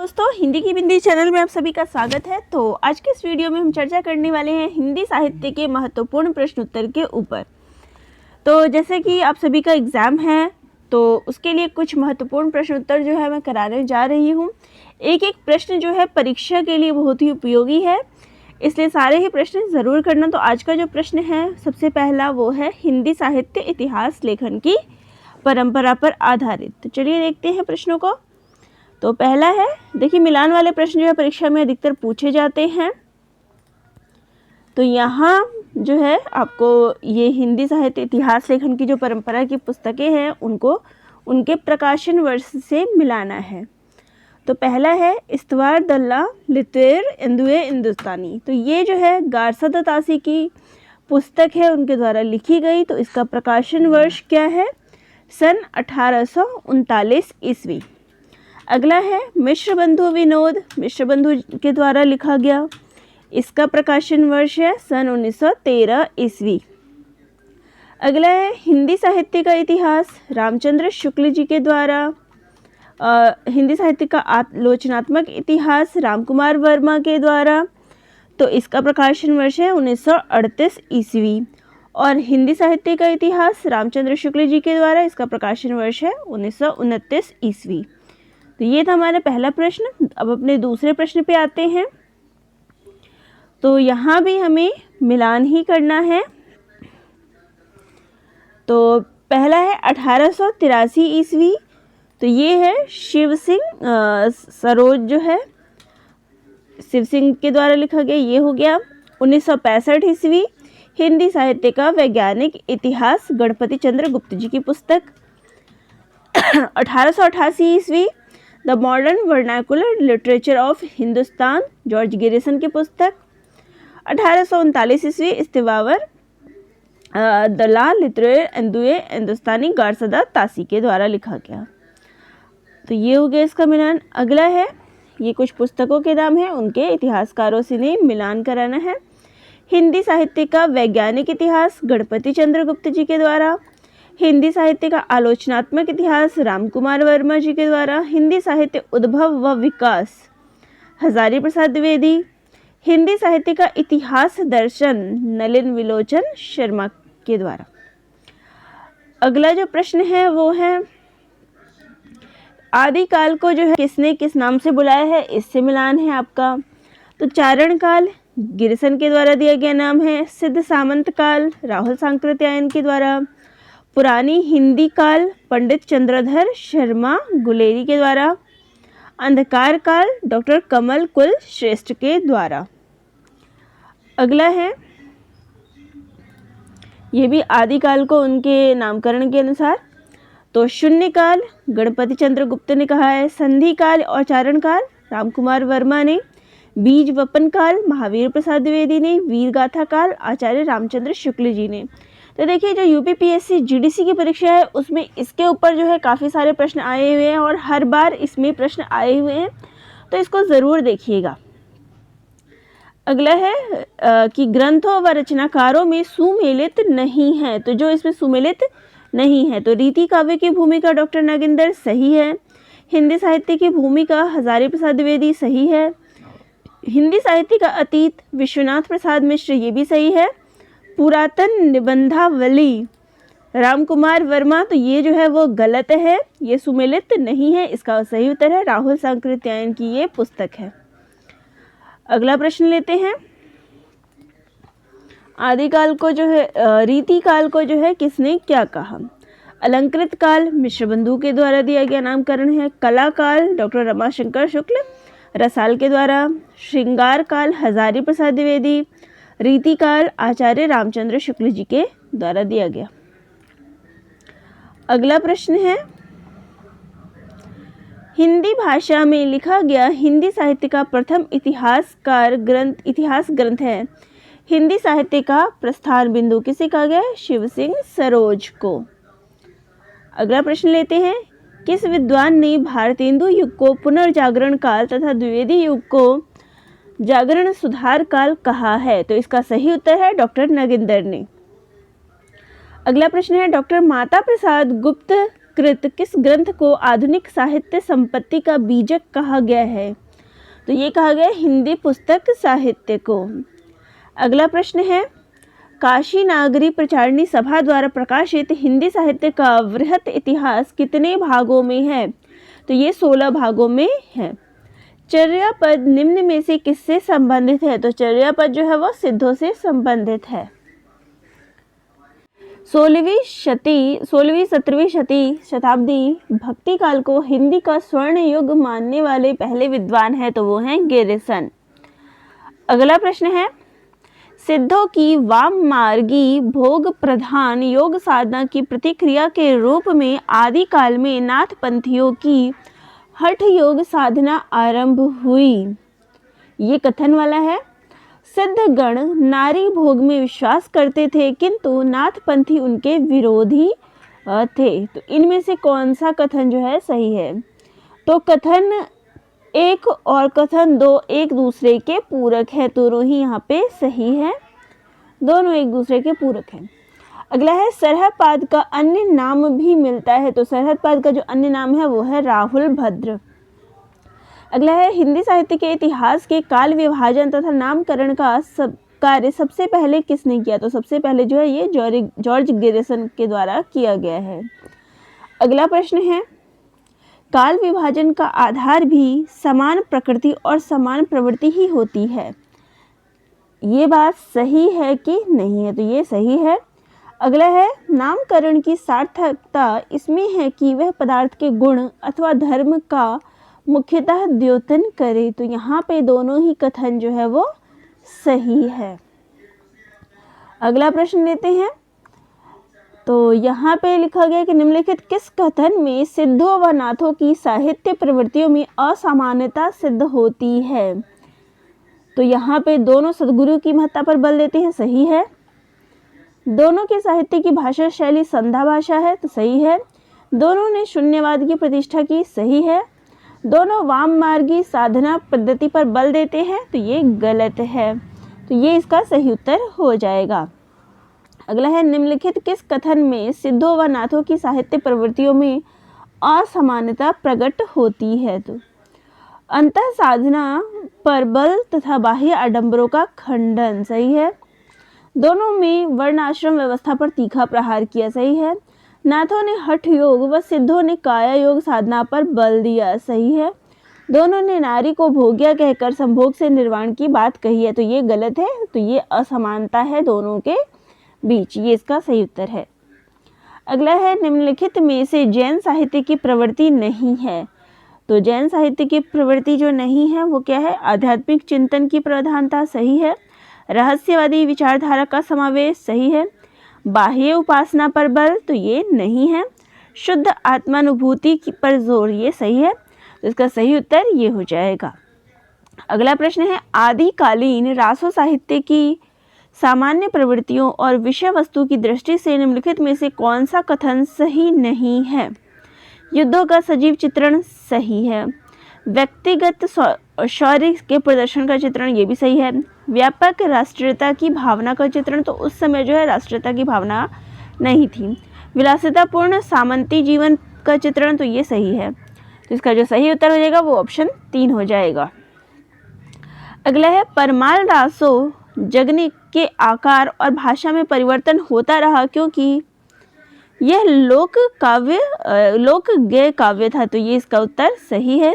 दोस्तों, हिंदी की बिंदी चैनल में आप सभी का स्वागत है। तो आज के इस वीडियो में हम चर्चा करने वाले हैं हिंदी साहित्य के महत्वपूर्ण प्रश्न उत्तर के ऊपर। तो जैसे कि आप सभी का एग्ज़ाम है, तो उसके लिए कुछ महत्वपूर्ण प्रश्न उत्तर जो है मैं कराने जा रही हूँ। एक एक प्रश्न जो है परीक्षा के लिए बहुत ही उपयोगी है, इसलिए सारे ही प्रश्न ज़रूर करना। तो आज का जो प्रश्न है सबसे पहला वो है हिंदी साहित्य इतिहास लेखन की परंपरा पर आधारित। तो चलिए देखते हैं प्रश्नों को। तो पहला है, देखिए मिलान वाले प्रश्न जो है परीक्षा में अधिकतर पूछे जाते हैं। तो यहाँ जो है आपको ये हिंदी साहित्य इतिहास लेखन की जो परंपरा की पुस्तकें हैं उनको उनके प्रकाशन वर्ष से मिलाना है। तो पहला है इस्तवार दल्ला लितवेर इंदुए हिंदुस्तानी। तो ये जो है गारसद तासी की पुस्तक है, उनके द्वारा लिखी गई। तो इसका प्रकाशन वर्ष क्या है? सन 1839 ईस्वी। अगला है मिश्र बंधु विनोद, मिश्र बंधु के द्वारा लिखा गया। इसका प्रकाशन वर्ष है सन 1913 ईस्वी। अगला है हिंदी साहित्य का इतिहास, रामचंद्र शुक्ल जी के द्वारा। हिंदी साहित्य का आलोचनात्मक इतिहास, रामकुमार वर्मा के द्वारा। तो इसका प्रकाशन वर्ष है 1938 ईस्वी। और हिंदी साहित्य का इतिहास रामचंद्र शुक्ल जी के द्वारा, इसका प्रकाशन वर्ष है 1929 ईस्वी। तो ये था हमारा पहला प्रश्न। अब अपने दूसरे प्रश्न पे आते हैं। तो यहाँ भी हमें मिलान ही करना है। तो पहला है 1883 ईस्वी। तो ये है शिव सिंह सरोज जो है शिव सिंह के द्वारा लिखा गया, ये हो गया। 1965 ईस्वी हिंदी साहित्य का वैज्ञानिक इतिहास, गणपति चंद्र गुप्त जी की पुस्तक। 1888 ईस्वी the modern vernacular literature of Hindustan, George Grierson की पुस्तक। 1839 ईस्वी इस्तिवावर दला लितवेर इंदुए हिंदुस्तानी, गारसदा तासी के द्वारा लिखा गया। तो ये हो गया इसका मिलान। अगला है, ये कुछ पुस्तकों के नाम हैं, उनके इतिहासकारों से ने मिलान कराना है। हिंदी साहित्य का वैज्ञानिक इतिहास, गणपति चंद्र गुप्त जी के द्वारा। हिंदी साहित्य का आलोचनात्मक इतिहास, रामकुमार वर्मा जी के द्वारा। हिंदी साहित्य उद्भव व विकास, हजारी प्रसाद द्विवेदी। हिंदी साहित्य का इतिहास दर्शन, नलिन विलोचन शर्मा के द्वारा। अगला जो प्रश्न है वो है आदिकाल को जो है किसने किस नाम से बुलाया है, इससे मिलान है आपका। तो चारण काल गिरिसन के द्वारा दिया गया नाम है। सिद्ध सामंत काल राहुल सांकृत्यायन के द्वारा। पुरानी हिंदी काल पंडित चंद्रधर शर्मा गुलेरी के द्वारा। अंधकार काल डॉक्टर कमल कुल श्रेष्ठ के द्वारा। अगला है, ये भी आदिकाल को उनके नामकरण के अनुसार। तो शून्य काल गणपति चंद्र गुप्त ने कहा है। संधि काल और चारण काल रामकुमार वर्मा ने। बीज वपन काल महावीर प्रसाद द्विवेदी ने। वीर गाथा काल आचार्य रामचंद्र शुक्ल जी ने। तो देखिए जो यूपीपीएससी जीडीसी की परीक्षा है उसमें इसके ऊपर जो है काफ़ी सारे प्रश्न आए हुए हैं और हर बार इसमें प्रश्न आए हुए हैं, तो इसको ज़रूर देखिएगा। अगला है कि ग्रंथों व रचनाकारों में सुमेलित नहीं है। तो जो इसमें सुमेलित नहीं है, तो रीति काव्य की भूमिका डॉक्टर नागेंद्र सही है। हिंदी साहित्य की भूमिका हजारी प्रसाद द्विवेदी सही है। हिंदी साहित्य का अतीत विश्वनाथ प्रसाद मिश्र, ये भी सही है। पुरातन निबंधावली रामकुमार वर्मा, तो ये जो है वो गलत है, ये सुमेलित नहीं है। इसका सही उत्तर है राहुल सांकृत्यायन की ये पुस्तक है। अगला प्रश्न लेते हैं। आदिकाल को जो है रीति काल को जो है किसने क्या कहा? अलंकृत काल मिश्र बंधु के द्वारा दिया गया नामकरण है। कला काल डॉक्टर रमाशंकर शुक्ल रसाल के द्वारा। श्रृंगार काल हजारी प्रसाद द्विवेदी। रीति काल आचार्य रामचंद्र शुक्ल जी के द्वारा दिया गया। अगला प्रश्न है, हिंदी भाषा में लिखा गया हिंदी साहित्य का प्रथम इतिहास ग्रंथ है। हिंदी साहित्य का प्रस्थान बिंदु किसे कहा गया है? शिव सिंह सरोज को। अगला प्रश्न लेते हैं, किस विद्वान ने भारतेंदु युग को पुनर्जागरण काल तथा द्विवेदी युग को जागरण सुधार काल कहा है? तो इसका सही उत्तर है डॉक्टर नागेंद्र ने। अगला प्रश्न है, डॉक्टर माता प्रसाद गुप्त कृत किस ग्रंथ को आधुनिक साहित्य संपत्ति का बीजक कहा गया है? तो ये कहा गया हिंदी पुस्तक साहित्य को। अगला प्रश्न है, काशी नागरी प्रचारणी सभा द्वारा प्रकाशित हिंदी साहित्य का वृहत इतिहास कितने भागों में है? तो ये 16 भागों में है। चर्यापद निम्न में से किससे संबंधित है? तो चर्यापद जो है वो सिद्धों से संबंधित है। 16वीं 17वीं शताब्दी भक्ति काल को हिंदी का स्वर्ण युग मानने वाले पहले विद्वान है, तो वो हैं गिरिसन। अगला प्रश्न है, सिद्धों की वाम मार्गी भोग प्रधान योग साधना की प्रतिक्रिया के रूप में आदि काल में नाथ पंथियों की हठ योग साधना आरंभ हुई। ये कथन वाला है। सिद्ध गण नारी भोग में विश्वास करते थे, किंतु नाथ पंथी उनके विरोधी थे। तो इनमें से कौन सा कथन जो है सही है? तो कथन 1 और कथन 2 एक दूसरे के पूरक है, दोनों ही यहाँ पे सही है, दोनों एक दूसरे के पूरक हैं। अगला है, सरहदपाद का अन्य नाम भी मिलता है। तो सरहदपाद का जो अन्य नाम है वो है राहुल भद्र। अगला है, हिंदी साहित्य के इतिहास के काल विभाजन तथा नामकरण का कार्य सबसे पहले किसने किया? तो सबसे पहले जो है ये जॉर्ज गिरिसन के द्वारा किया गया है। अगला प्रश्न है, काल विभाजन का आधार भी समान प्रकृति और समान प्रवृत्ति ही होती है। ये बात सही है कि नहीं है? तो ये सही है। अगला है, नामकरण की सार्थकता इसमें है कि वह पदार्थ के गुण अथवा धर्म का मुख्यतः द्योतन करे। तो यहाँ पे दोनों ही कथन जो है वो सही है। अगला प्रश्न लेते हैं। तो यहाँ पे लिखा गया कि निम्नलिखित किस कथन में सिद्धों व नाथों की साहित्य प्रवृत्तियों में असामान्यता सिद्ध होती है? तो यहाँ पे दोनों सद्गुरु की महत्ता पर बल देते हैं, सही है। दोनों के साहित्य की भाषा शैली संध्या भाषा है, तो सही है। दोनों ने शून्यवाद की प्रतिष्ठा की, सही है। दोनों वाम मार्गी साधना पद्धति पर बल देते हैं, तो ये गलत है। तो ये इसका सही उत्तर हो जाएगा। अगला है, निम्नलिखित किस कथन में सिद्धों व नाथों की साहित्य प्रवृत्तियों में असमानता प्रकट होती है? तो अंतः साधना पर बल तथा बाह्य आडंबरों का खंडन, सही है। दोनों में वर्णाश्रम व्यवस्था पर तीखा प्रहार किया, सही है। नाथों ने हठ योग व सिद्धों ने काया योग साधना पर बल दिया, सही है। दोनों ने नारी को भोग्या कहकर संभोग से निर्वाण की बात कही है, तो ये गलत है। तो ये असमानता है दोनों के बीच, ये इसका सही उत्तर है। अगला है, निम्नलिखित में से जैन साहित्य की प्रवृत्ति नहीं है। तो जैन साहित्य की प्रवृत्ति जो नहीं है वो क्या है? आध्यात्मिक चिंतन की प्रधानता, सही है। रहस्यवादी विचारधारा का समावेश, सही है। बाह्य उपासना पर बल, तो ये नहीं है। शुद्ध आत्मानुभूति पर जोर, ये सही है। तो इसका सही उत्तर ये हो जाएगा। अगला प्रश्न है, आदिकालीन रासो साहित्य की सामान्य प्रवृत्तियों और विषय वस्तु की दृष्टि से निम्नलिखित में से कौन सा कथन सही नहीं है? युद्धों का सजीव चित्रण, सही है। व्यक्तिगत शौर्य के प्रदर्शन का चित्रण, ये भी सही है। व्यापक राष्ट्रीयता की भावना का चित्रण, तो उस समय जो है राष्ट्रीयता की भावना नहीं थी। विलासितापूर्ण सामंती जीवन का चित्रण, तो ये सही है। तो इसका जो सही उत्तर हो जाएगा वो ऑप्शन 3 हो जाएगा। अगला है, परमाल रासो जगने के आकार और भाषा में परिवर्तन होता रहा क्योंकि यह लोक गेय काव्य था, तो ये इसका उत्तर सही है।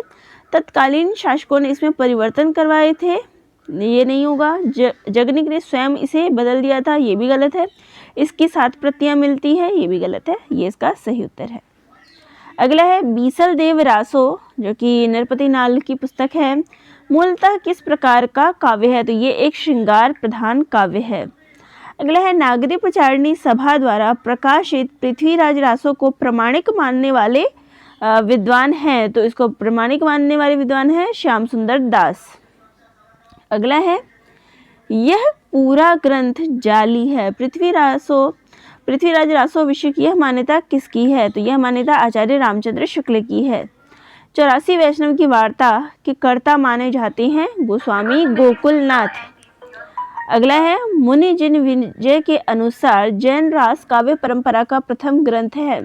तत्कालीन शासकों ने इसमें परिवर्तन करवाए थे, ये नहीं होगा। जगनिक ने स्वयं इसे बदल दिया था, ये भी गलत है। इसकी 7 प्रतियां मिलती है, ये भी गलत है, ये इसका सही उत्तर है। अगला है, बीसल देव रासो जो कि नरपति नाल की पुस्तक है, मूलतः किस प्रकार का काव्य है? तो ये एक श्रृंगार प्रधान काव्य है। अगला है, नागरी प्रचारणी सभा द्वारा प्रकाशित पृथ्वीराज रासो को प्रमाणिक मानने वाले विद्वान हैं, तो इसको प्रमाणिक मानने वाले विद्वान हैं श्याम सुंदर दास। अगला है, यह पूरा ग्रंथ जाली है। पृथ्वीराज रासो विषय की यह मान्यता किसकी है? तो यह मान्यता आचार्य रामचंद्र शुक्ल की है। 84 वैष्णव की वार्ता के कर्ता माने जाते हैं गोस्वामी गोकुलनाथ। अगला है, मुनि जिन विजय के अनुसार जैन रास काव्य परंपरा का प्रथम ग्रंथ है।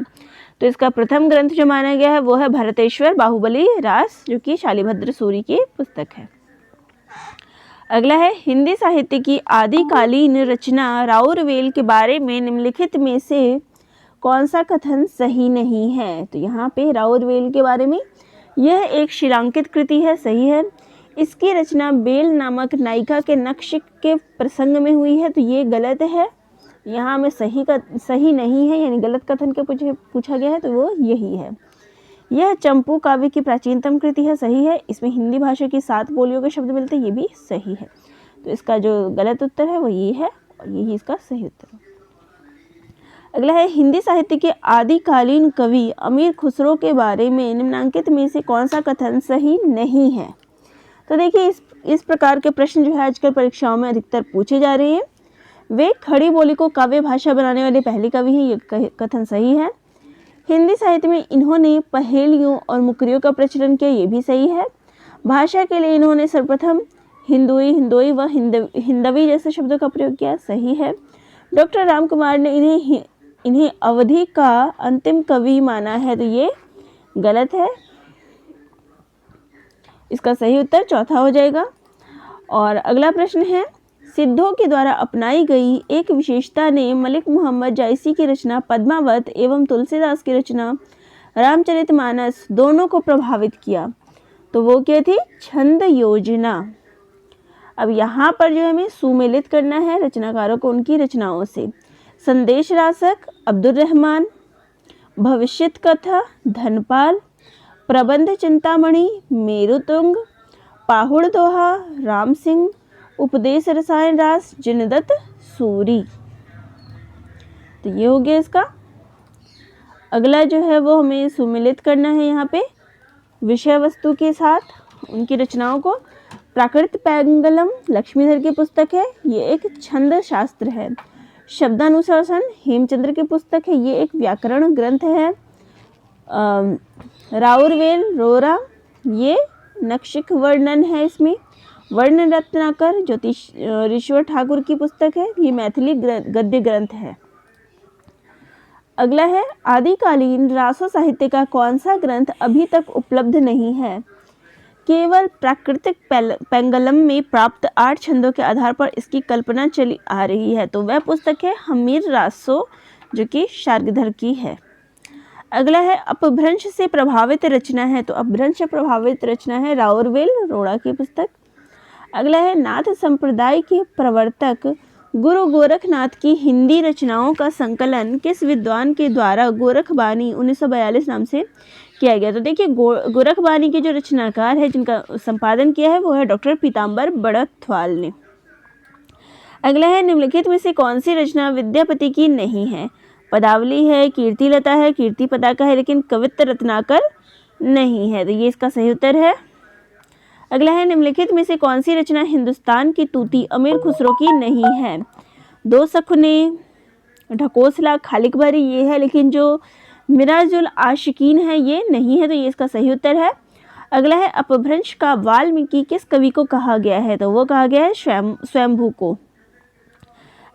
तो इसका प्रथम ग्रंथ जो माना गया है वो है भरतेश्वर बाहुबली रास, जो कि शालिभद्र सूरी की पुस्तक है। अगला है हिंदी साहित्य की आदिकालीन रचना राउरवेल के बारे में निम्नलिखित में से कौन सा कथन सही नहीं है। तो यहाँ पे राउरवेल के बारे में, यह एक शिलांकित कृति है, सही है। इसकी रचना बेल नामक नायिका के नक्श के प्रसंग में हुई है, तो ये गलत है। यहाँ में सही नहीं है, यानी गलत कथन के पूछा गया है, तो वो यही है। यह चंपू काव्य की प्राचीनतम कृति है, सही है। इसमें हिंदी भाषा की 7 बोलियों के शब्द मिलते हैं, ये भी सही है। तो इसका जो गलत उत्तर है वो ये है, और यही इसका सही उत्तर है। अगला है हिंदी साहित्य के आदिकालीन कवि अमीर खुसरो के बारे में निम्नांकित में से कौन सा कथन सही नहीं है। तो देखिए, इस प्रकार के प्रश्न जो है आजकल परीक्षाओं में अधिकतर पूछे जा रहे हैं। वे खड़ी बोली को काव्य भाषा बनाने वाले पहले कवि हैं, ये कथन सही है। हिंदी साहित्य में इन्होंने पहेलियों और मुकरियों का प्रचलन किया, ये भी सही है। भाषा के लिए इन्होंने सर्वप्रथम हिंदुई, हिंदोई व हिंदवी जैसे शब्दों का प्रयोग किया, सही है। डॉक्टर राम कुमार ने इन्हें अवधि का अंतिम कवि माना है, तो ये गलत है। इसका सही उत्तर चौथा हो जाएगा। और अगला प्रश्न है, सिद्धों के द्वारा अपनाई गई एक विशेषता ने मलिक मोहम्मद जायसी की रचना पद्मावत एवं तुलसीदास की रचना रामचरितमानस दोनों को प्रभावित किया। तो वो क्या थी? छंद योजना। अब यहाँ पर जो हमें सुमेलित करना है रचनाकारों को उनकी रचनाओं से। संदेश रासक अब्दुल रहमान, भविष्यत कथा धनपाल, प्रबंध चिंतामणि मेरुतुंग, पाहुड़ दोहा राम सिंह, उपदेश रसायन रास जिनदत्त सूरी। तो ये हो गया इसका। अगला जो है वो हमें सुमेलित करना है यहाँ पे विषय वस्तु के साथ उनकी रचनाओं को। प्राकृत पैंगलम लक्ष्मीधर की पुस्तक है, ये एक छंद शास्त्र है। शब्दानुशासन हेमचंद्र की पुस्तक है, ये एक व्याकरण ग्रंथ है। राउरवेल रोरा, ये नक्षिक वर्णन है। इसमें वर्ण रत्नाकर ज्योतिषीश्वर ठाकुर की पुस्तक है, ये मैथिली गद्य ग्रंथ है। अगला है आदिकालीन रासो साहित्य का कौन सा ग्रंथ अभी तक उपलब्ध नहीं है। केवल प्राकृतिक पैंगलम में प्राप्त 8 छंदों के आधार पर इसकी कल्पना चली आ रही है, तो वह पुस्तक है हमीर रासो, जो कि शार्ंगधर की है। अगला है अपभ्रंश से प्रभावित रचना है, तो अपभ्रंश से प्रभावित रचना है राउरवेल रोड़ा की पुस्तक। अगला है नाथ संप्रदाय के प्रवर्तक गुरु गोरखनाथ की हिंदी रचनाओं का संकलन किस विद्वान के द्वारा गोरखबानी 1942 नाम से किया गया। तो देखिए गोरखबानी के जो रचनाकार है जिनका संपादन किया है वो है डॉक्टर पीताम्बर बड़थवाल ने। अगला है निम्नलिखित में से कौन सी रचना विद्यापति की नहीं है। पदावली है, कीर्तिलता है, कीर्ति पताका है, लेकिन कवित्त रत्नाकर नहीं है, तो ये इसका सही उत्तर है। अगला है निम्नलिखित में से कौन सी रचना हिंदुस्तान की तूती अमीर खुसरो की नहीं है। दो सखुने, ढकोसला, खालिक बारी ये है, लेकिन जो मिराजुल आशिकीन है ये नहीं है, तो ये इसका सही उत्तर है। अगला है अपभ्रंश का वाल्मीकि किस कवि को कहा गया है, तो वो कहा गया है स्वयंभू को।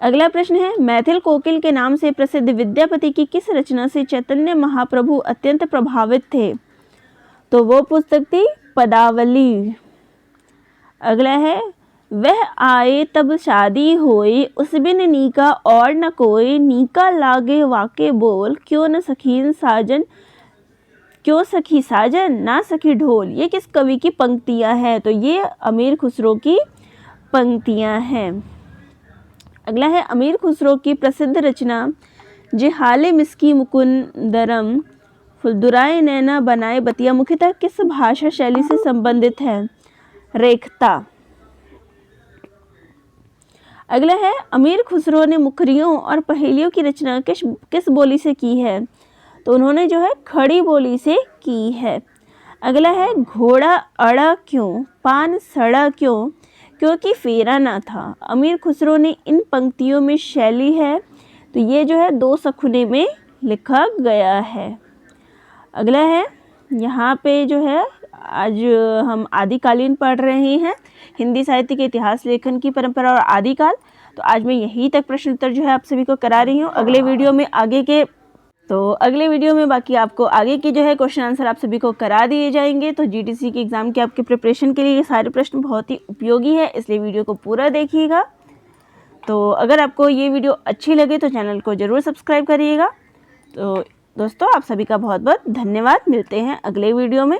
अगला प्रश्न है मैथिल कोकिल के नाम से प्रसिद्ध विद्यापति की किस रचना से चैतन्य महाप्रभु अत्यंत प्रभावित थे, तो वो पुस्तक थी पदावली। अगला है वह आए तब शादी होए उस बिन नीका और न कोई, नीका लागे वाके बोल क्यों न सखीन साजन, क्यों सखी साजन ना सखी ढोल। ये किस कवि की पंक्तियां हैं, तो ये अमीर खुसरो की पंक्तियां हैं। अगला है अमीर खुसरो की प्रसिद्ध रचना जिहाले मिस्की मुकुंदरम फुलदुराए नैना बनाए बतिया मुख्यतः किस भाषा शैली से संबंधित है। रेखता। अगला है अमीर खुसरो ने मुखरियों और पहेलियों की रचना किस बोली से की है, तो उन्होंने जो है खड़ी बोली से की है। अगला है घोड़ा अड़ा क्यों, पान सड़ा क्यों, क्योंकि फेरा ना था। अमीर खुसरो ने इन पंक्तियों में शैली है, तो ये जो है दो सखुने में लिखा गया है। अगला है यहाँ पे जो है आज हम आदिकालीन पढ़ रहे हैं हिंदी साहित्य के इतिहास लेखन की परंपरा और आदिकाल। तो आज मैं यहीं तक प्रश्न उत्तर जो है आप सभी को करा रही हूँ। अगले वीडियो में आगे के तो अगले वीडियो में बाकी आपको आगे की जो है क्वेश्चन आंसर आप सभी को करा दिए जाएंगे। तो जीटीसी के एग्ज़ाम के आपके प्रिपरेशन के लिए ये सारे प्रश्न बहुत ही उपयोगी है, इसलिए वीडियो को पूरा देखिएगा। तो अगर आपको ये वीडियो अच्छी लगे तो चैनल को ज़रूर सब्सक्राइब करिएगा। तो दोस्तों आप सभी का बहुत बहुत धन्यवाद। मिलते हैं अगले वीडियो में।